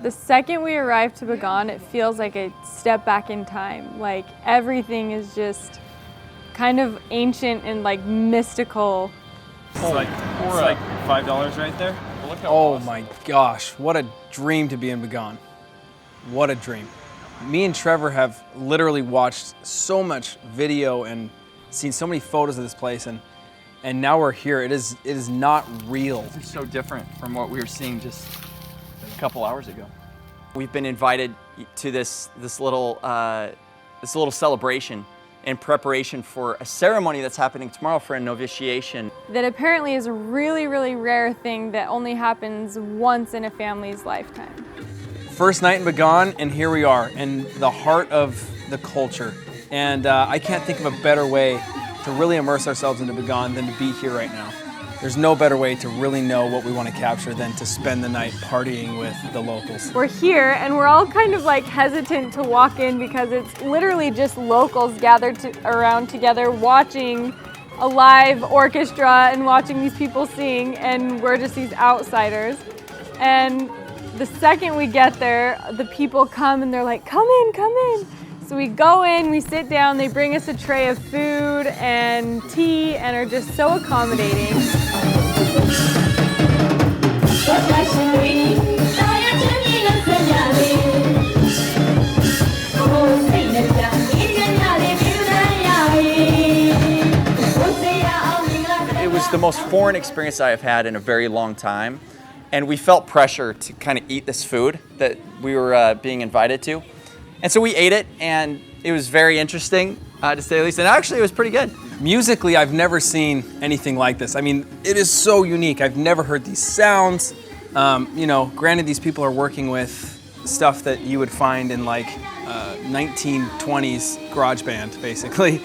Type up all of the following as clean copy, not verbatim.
The second we arrive to Haugen, it feels like a step back in time. Like everything is just kind of ancient and like mystical. It's like $5 right there. Look how awesome. My gosh, what a dream to be in Haugen. What a dream. Me and Trevor have literally watched so much video and seen so many photos of this place, and now we're here. It is not real. It's so different from what we were seeing just a couple hours ago. We've been invited to this little celebration in preparation for a ceremony that's happening tomorrow for a novitiation. That apparently is a really, really rare thing that only happens once in a family's lifetime. First night in Haugen, and here we are in the heart of the culture. And I can't think of a better way to really immerse ourselves into Haugen than to be here right now. There's no better way to really know what we want to capture than to spend the night partying with the locals. We're here and we're all kind of like hesitant to walk in because it's literally just locals gathered around together watching a live orchestra and watching these people sing, and we're just these outsiders. And the second we get there, the people come and they're like, come in, come in. So we go in, we sit down, they bring us a tray of food and tea and are just so accommodating. It was the most foreign experience I have had in a very long time, and we felt pressure to kind of eat this food that we were being invited to. And so we ate it, and it was very interesting, to say the least, and actually it was pretty good. Musically, I've never seen anything like this. I mean, it is so unique. I've never heard these sounds. You know, granted, these people are working with stuff that you would find in like 1920s garage band, basically.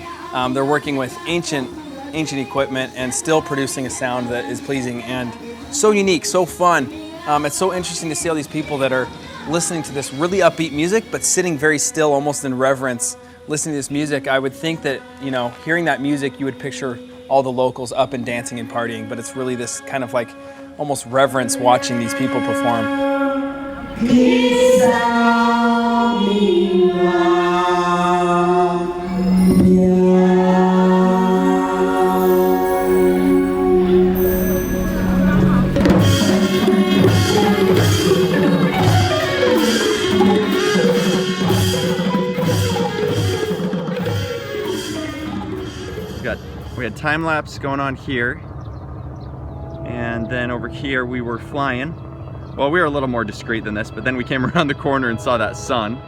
They're working with ancient equipment and still producing a sound that is pleasing and so unique, so fun. It's so interesting to see all these people that are listening to this really upbeat music, but sitting very still, almost in reverence, listening to this music. I would think that, you know, hearing that music, you would picture all the locals up and dancing and partying, but it's really this kind of like almost reverence watching these people perform. We had time lapse going on here, and then over here we were flying. Well, we were a little more discreet than this, but then we came around the corner and saw that sun.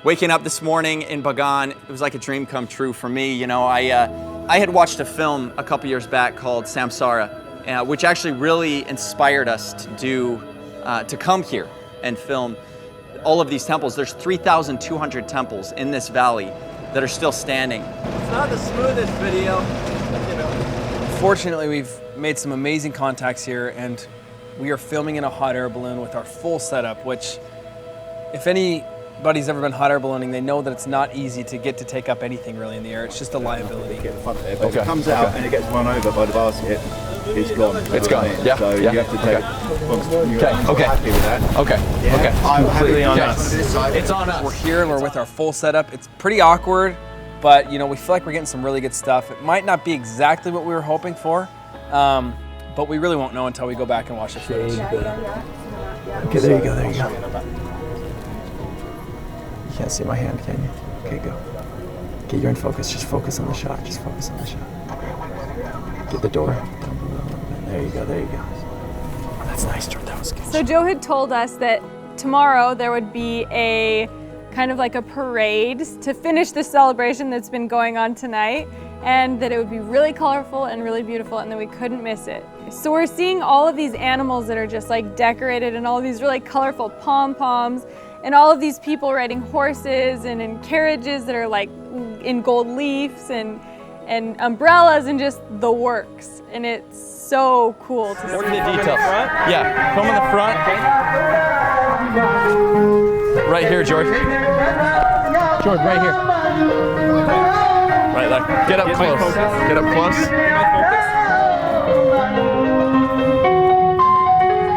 Waking up this morning in Haugen, it was like a dream come true for me. You know, I had watched a film a couple years back called Samsara, which actually really inspired us to come here and film all of these temples. There's 3,200 temples in this valley that are still standing. It's not the smoothest video, you know. Fortunately, we've made some amazing contacts here, and we are filming in a hot air balloon with our full setup, which if anybody's ever been hot air ballooning, they know that it's not easy to get to take up anything really in the air. It's just a liability. Get in front there, but if it comes out and it gets run over by the basket, it's gone. It's gone. Yeah. So you have to take. Okay. Happy with that? Okay. Yeah. Okay. I'm Completely on us. It's on us. We're here and we're with our full setup. It's pretty awkward, but you know, we feel like we're getting some really good stuff. It might not be exactly what we were hoping for, but we really won't know until we go back and watch the footage. Okay, there you go, there you go. You can't see my hand, can you? Okay, go. Okay, you're in focus. Just focus on the shot. Just focus on the shot. Get the door. Down below. There you go, there you go. Oh, that's nice, Trevor. That was good. So Joe had told us that tomorrow there would be a kind of like a parade to finish the celebration that's been going on tonight, and that it would be really colorful and really beautiful, and that we couldn't miss it. So we're seeing all of these animals that are just like decorated, and all of these really colorful pom-poms, and all of these people riding horses and in carriages that are like in gold leaves and umbrellas and just the works. And it's so cool to see. What are the details? Yeah, come in the front. Right here, George. George, right here. Right there. Get up close. Get up close.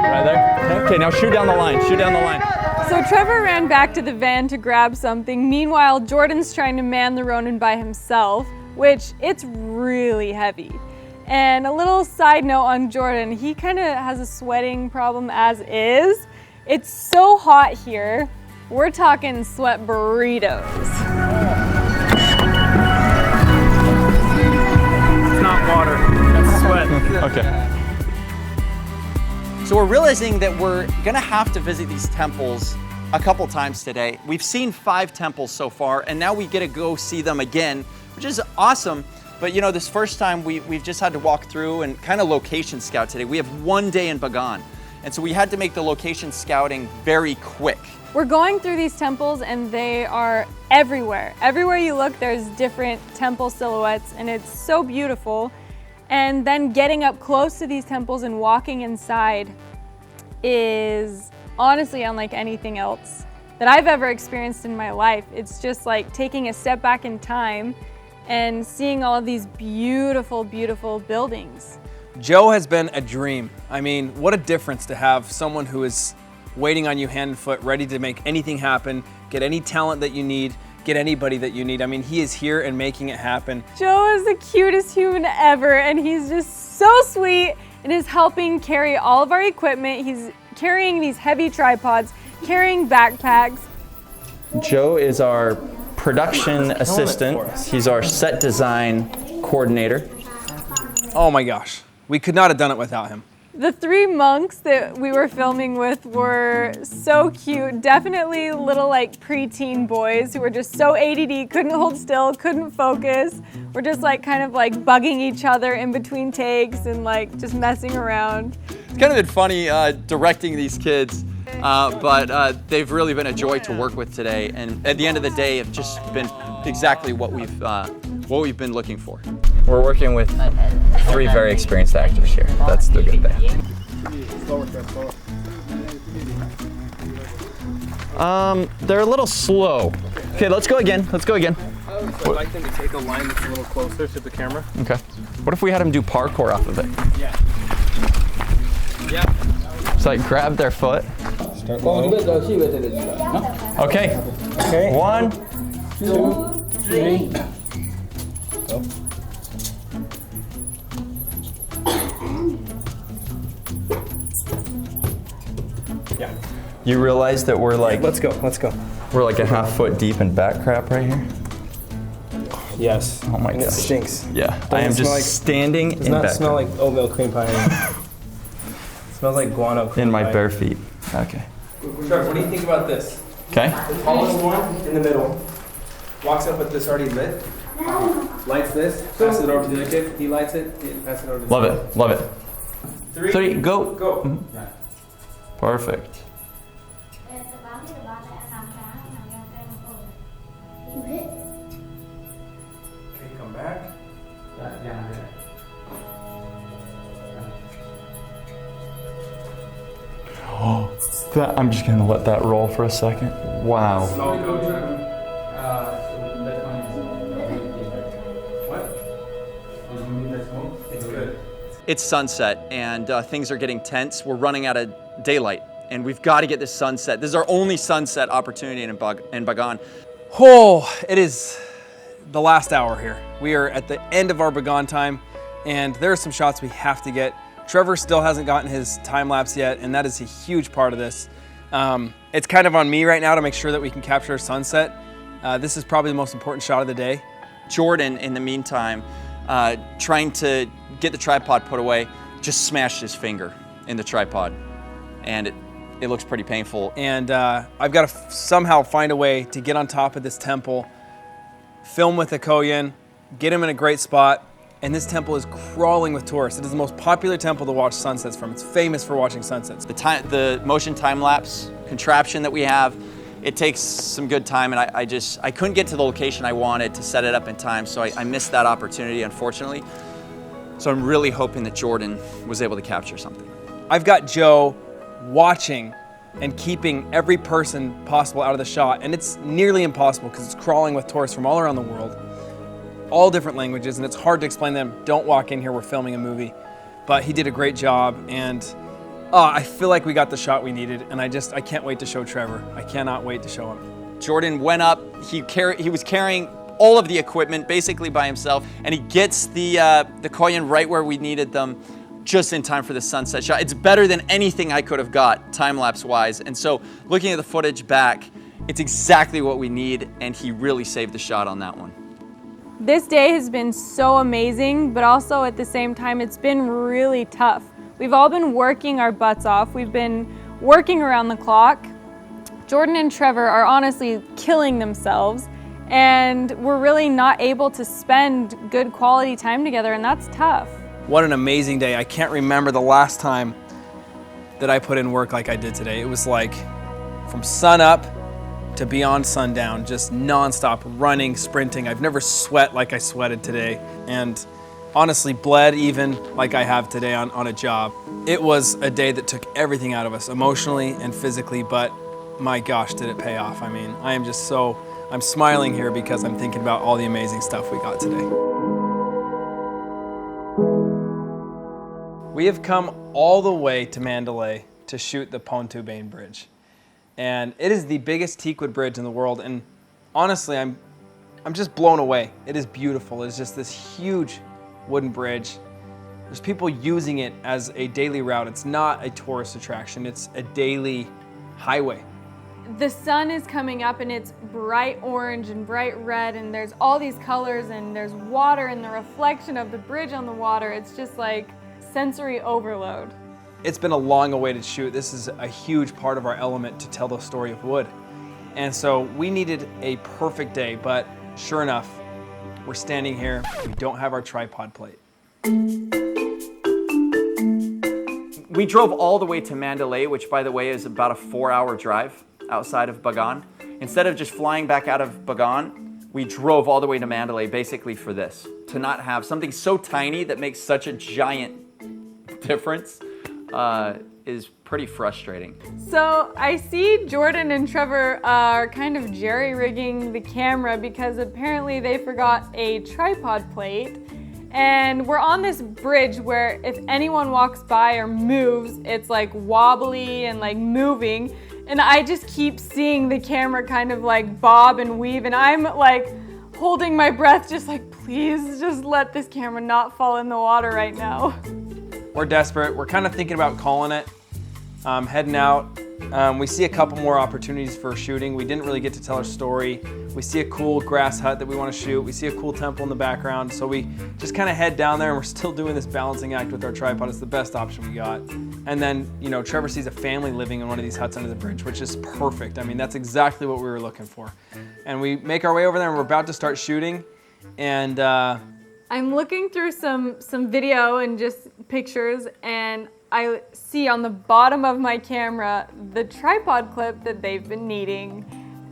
Right there. Okay, now shoot down the line. Shoot down the line. So Trevor ran back to the van to grab something. Meanwhile, Jordan's trying to man the Ronin by himself, which it's really heavy. And a little side note on Jordan, he kind of has a sweating problem as is. It's so hot here. We're talking sweat burritos. It's not water, that's sweat. Okay. So we're realizing that we're gonna have to visit these temples a couple times today. We've seen 5 temples so far, and now we get to go see them again, which is awesome. But you know, this first time we've just had to walk through and kind of location scout today. We have 1 day in Bagan, and so we had to make the location scouting very quick. We're going through these temples and they are everywhere. Everywhere you look, there's different temple silhouettes, and it's so beautiful. And then getting up close to these temples and walking inside is honestly unlike anything else that I've ever experienced in my life. It's just like taking a step back in time and seeing all of these beautiful, beautiful buildings. Joe has been a dream. I mean, what a difference to have someone who is waiting on you hand and foot, ready to make anything happen, get any talent that you need, get anybody that you need. I mean, he is here and making it happen. Joe is the cutest human ever, and he's just so sweet and is helping carry all of our equipment. He's carrying these heavy tripods, carrying backpacks. Joe is our production assistant. He's our set design coordinator. Oh my gosh, we could not have done it without him. The 3 monks that we were filming with were so cute. Definitely little like preteen boys who were just so ADD, couldn't hold still, couldn't focus. We're just like kind of like bugging each other in between takes and like just messing around. It's kind of been funny directing these kids, but they've really been a joy to work with today. And at the end of the day, have just been exactly what we've been looking for. We're working with 3 very experienced actors here. That's the good thing. They're a little slow. Okay, let's go again. Let's go again. I'd like them to take a line that's a little closer to the camera. Okay. What if we had them do parkour off of it? Yeah. Yeah. Just like grab their foot. Okay. Okay. 1, 2, 3. Go. Yeah. You realize that we're like Let's go. we're like a half foot deep in back crap right here? Yes. Oh my and gosh. It stinks. Yeah. I am just standing in back smell crap. like oatmeal cream pie. It smells like guano cream In my pie. bare feet. Okay. Trevor, what do you think about this? Okay. The tallest one in the middle walks up with this already lit, lights this, passes it over to the other kid. He lights it, passes it over to the Love it. Love it. 3, go. Go. Mhm. Perfect. Okay, come back. Oh, I'm just gonna let that roll for a second. Wow. Slowly go, Trevor. It's good. It's sunset and things are getting tense. We're running out of daylight and we've got to get this sunset. This is our only sunset opportunity in Bagan. Oh, it is the last hour here. We are at the end of our Bagan time, and there are some shots we have to get. Trevor still hasn't gotten his time lapse yet, and that is a huge part of this. It's kind of on me right now to make sure that we can capture a sunset. This is probably the most important shot of the day. Jordan, in the meantime, trying to get the tripod put away, just smashed his finger in the tripod, and it looks pretty painful. And I've got to somehow find a way to get on top of this temple, film with the Haugen, get him in a great spot, and this temple is crawling with tourists. It is the most popular temple to watch sunsets from. It's famous for watching sunsets. The motion time-lapse contraption that we have, it takes some good time, and I couldn't get to the location I wanted to set it up in time, so I missed that opportunity, unfortunately. So I'm really hoping that Jordan was able to capture something. I've got Joe watching and keeping every person possible out of the shot, and it's nearly impossible because it's crawling with tourists from all around the world, all different languages, and it's hard to explain to them, don't walk in here, we're filming a movie. But he did a great job, and Oh, I feel like we got the shot we needed, and I can't wait to show Trevor. I cannot wait to show him. Jordan went up, he was carrying all of the equipment basically by himself, and he gets the Haugen right where we needed them, just in time for the sunset shot. It's better than anything I could have got time-lapse wise. And so looking at the footage back, it's exactly what we need, and he really saved the shot on that one. This day has been so amazing, but also at the same time, it's been really tough. We've all been working our butts off. We've been working around the clock. Jordan and Trevor are honestly killing themselves, and we're really not able to spend good quality time together, and that's tough. What an amazing day. I can't remember the last time that I put in work like I did today. It was like from sun up to beyond sundown, just nonstop running, sprinting. I've never sweat like I sweated today, and honestly bled even like I have today on a job. It was a day that took everything out of us emotionally and physically, but my gosh, did it pay off. I mean, I'm smiling here because I'm thinking about all the amazing stuff we got today. We have come all the way to Mandalay to shoot the Pontoubane Bridge. And it is the biggest teakwood bridge in the world, and honestly, I'm just blown away. It is beautiful. It's just this huge wooden bridge. There's people using it as a daily route. It's not a tourist attraction, it's a daily highway. The sun is coming up and it's bright orange and bright red, and there's all these colors, and there's water and the reflection of the bridge on the water. It's just like sensory overload. It's been a long awaited shoot. This is a huge part of our element to tell the story of wood. And so we needed a perfect day, but sure enough, we're standing here. We don't have our tripod plate. We drove all the way to Mandalay, which by the way is about a 4-hour drive outside of Bagan. Instead of just flying back out of Bagan, we drove all the way to Mandalay basically for this. To not have something so tiny that makes such a giant difference is pretty frustrating. So I see Jordan and Trevor are kind of jerry-rigging the camera because apparently they forgot a tripod plate. And we're on this bridge where if anyone walks by or moves, it's like wobbly and like moving. And I just keep seeing the camera kind of like bob and weave, and I'm like holding my breath just like, please just let this camera not fall in the water right now. We're desperate. We're kind of thinking about calling it, heading out. We see a couple more opportunities for shooting. We didn't really get to tell our story. We see a cool grass hut that we want to shoot. We see a cool temple in the background. So we just kind of head down there, and we're still doing this balancing act with our tripod. It's the best option we got. And then, Trevor sees a family living in one of these huts under the bridge, which is perfect. I mean, that's exactly what we were looking for. And we make our way over there, and we're about to start shooting. And I'm looking through some video and just pictures, and I see on the bottom of my camera the tripod clip that they've been needing.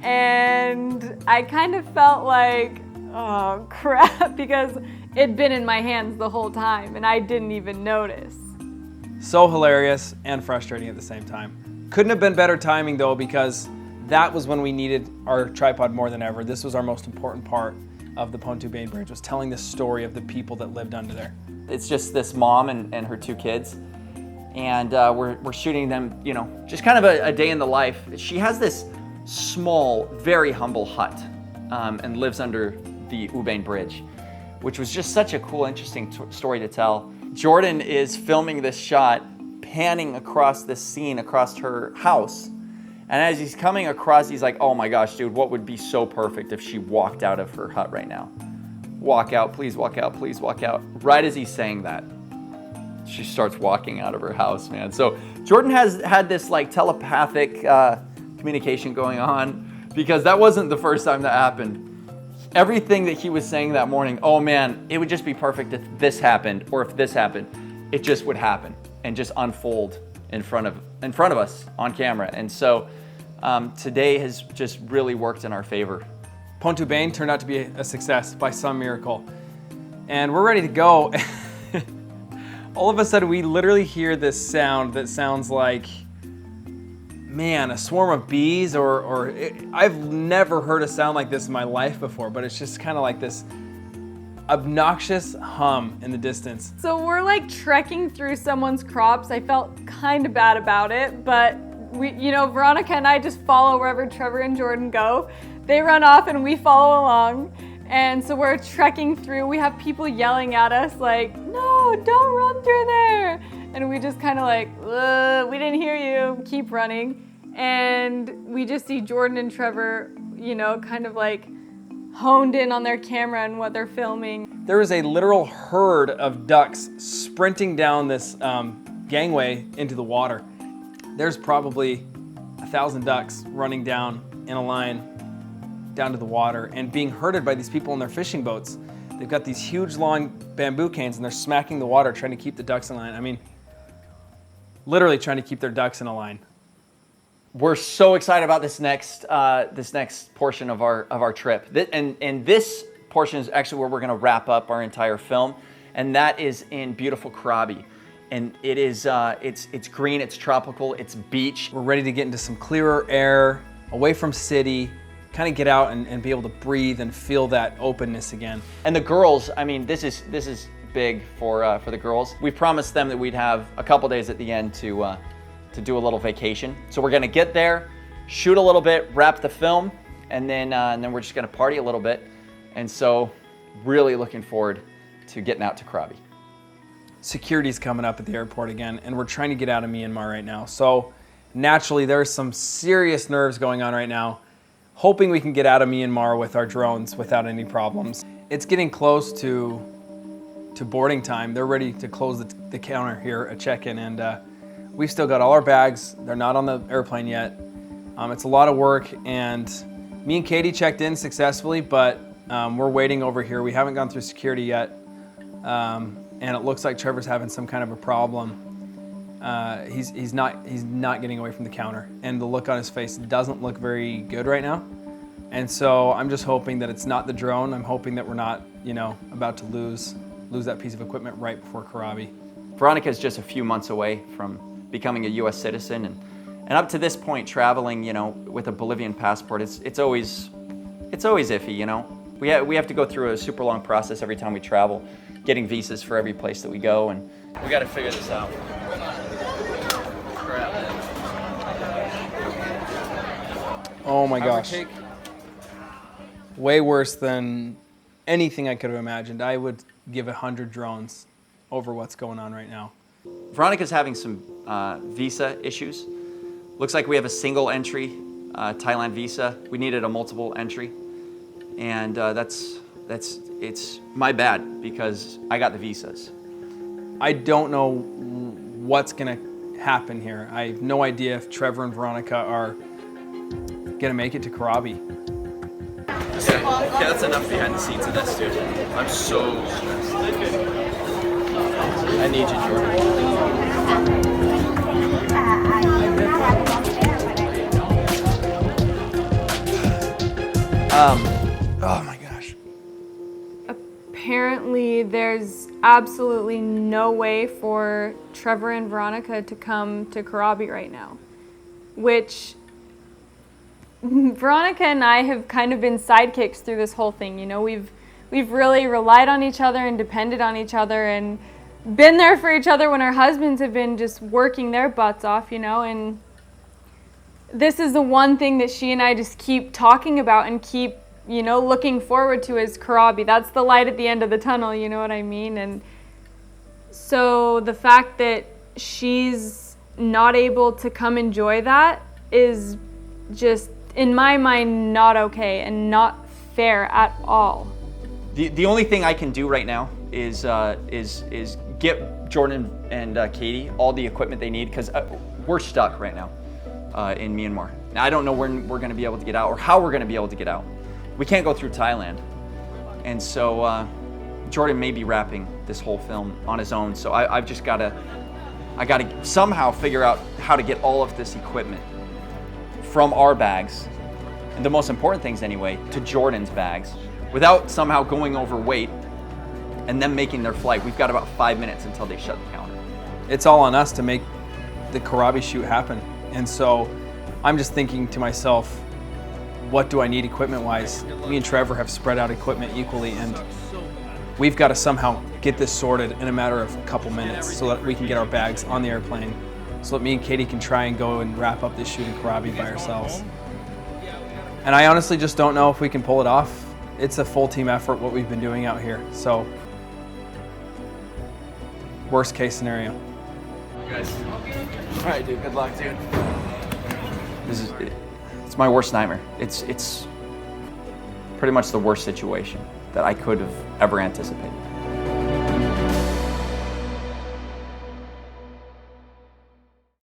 And I kind of felt like, oh crap, because it'd been in my hands the whole time and I didn't even notice. So hilarious and frustrating at the same time. Couldn't have been better timing though, because that was when we needed our tripod more than ever. This was our most important part of the Pontoubane Bridge, was telling the story of the people that lived under there. It's just this mom and her 2 kids. And we're shooting them, just kind of a day in the life. She has this small, very humble hut and lives under the Pontoubane Bridge, which was just such a cool, interesting story to tell. Jordan is filming this shot, panning across this scene, across her house. And as he's coming across, he's like, oh my gosh, dude, what would be so perfect if she walked out of her hut right now? Walk out, please walk out, please walk out. Right as he's saying that, she starts walking out of her house, man. So Jordan has had this like telepathic communication going on, because that wasn't the first time that happened. Everything that he was saying that morning, oh man, it would just be perfect if this happened, or if this happened, it just would happen and just unfold in front of us on camera. And so today has just really worked in our favor. Pontoubane turned out to be a success by some miracle. And we're ready to go. All of a sudden, we literally hear this sound that sounds like, man, a swarm of bees, I've never heard a sound like this in my life before, but it's just kind of like this obnoxious hum in the distance. So we're like trekking through someone's crops. I felt kind of bad about it, but we, Veronica and I just follow wherever Trevor and Jordan go. They run off and we follow along. And so we're trekking through. We have people yelling at us like, no, don't run through there. And we just kind of like, we didn't hear you, keep running. And we just see Jordan and Trevor, kind of like honed in on their camera and what they're filming. There is a literal herd of ducks sprinting down this gangway into the water. There's probably 1,000 ducks running down in a line down to the water and being herded by these people in their fishing boats. They've got these huge long bamboo canes and they're smacking the water trying to keep the ducks in line. I mean, literally trying to keep their ducks in a line. We're so excited about this next portion of our trip. And this portion is actually where we're going to wrap up our entire film, and that is in beautiful Krabi. And it is it's green, it's tropical, it's beach. We're ready to get into some clearer air, away from city, kind of get out and be able to breathe and feel that openness again. And the girls, I mean, this is big for the girls. We promised them that we'd have a couple days at the end to do a little vacation. So we're gonna get there, shoot a little bit, wrap the film, and then we're just gonna party a little bit. And so, really looking forward to getting out to Krabi. Security's coming up at the airport again, and we're trying to get out of Myanmar right now. So naturally, there's some serious nerves going on right now, hoping we can get out of Myanmar with our drones without any problems. It's getting close to boarding time. They're ready to close the counter here at check-in, and we've still got all our bags. They're not on the airplane yet. It's a lot of work, and me and Katie checked in successfully, but we're waiting over here. We haven't gone through security yet, and it looks like Trevor's having some kind of a problem. He's not getting away from the counter, and the look on his face doesn't look very good right now. And so I'm just hoping that it's not the drone. I'm hoping that we're not, about to lose that piece of equipment right before Krabi. Veronica is just a few months away from becoming a U.S. citizen, and up to this point, traveling, with a Bolivian passport, it's always iffy, We have to go through a super long process every time we travel, getting visas for every place that we go, and we got to figure this out. Oh my gosh. Way worse than anything I could have imagined. I would give 100 drones over what's going on right now. Veronica's having some visa issues. Looks like we have a single entry Thailand visa. We needed a multiple entry, and it's my bad because I got the visas. I don't know what's gonna happen here. I have no idea if Trevor and Veronica are gonna make it to Krabi. Yeah, that's enough behind the scenes of this, dude. I'm so stressed. I need you, Jordan. Oh my gosh. Apparently there's absolutely no way for Trevor and Veronica to come to Krabi right now, which Veronica and I have kind of been sidekicks through this whole thing. We've really relied on each other and depended on each other and been there for each other when our husbands have been just working their butts off, and this is the one thing that she and I just keep talking about and keep, looking forward to is Krabi. That's the light at the end of the tunnel, you know what I mean? And so the fact that she's not able to come enjoy that is just, in my mind, not okay and not fair at all. The only thing I can do right now is get Jordan and Katie all the equipment they need, because we're stuck right now in Myanmar. Now, I don't know when we're going to be able to get out or how we're going to be able to get out. We can't go through Thailand, and so Jordan may be wrapping this whole film on his own. So I've just got to somehow figure out how to get all of this equipment from our bags, and the most important things anyway, to Jordan's bags, without somehow going overweight and them making their flight. We've got about 5 minutes until they shut the counter. It's all on us to make the Krabi shoot happen. And so I'm just thinking to myself, what do I need equipment-wise? Me and Trevor have spread out equipment equally, and we've got to somehow get this sorted in a matter of a couple minutes so that we can get our bags on the airplane, so that me and Katie can try and go and wrap up this shoot in Krabi by ourselves. And I honestly just don't know if we can pull it off. It's a full team effort what we've been doing out here. So, worst case scenario. Guys. All right, dude. Good luck, dude. It's my worst nightmare. It's pretty much the worst situation that I could have ever anticipated.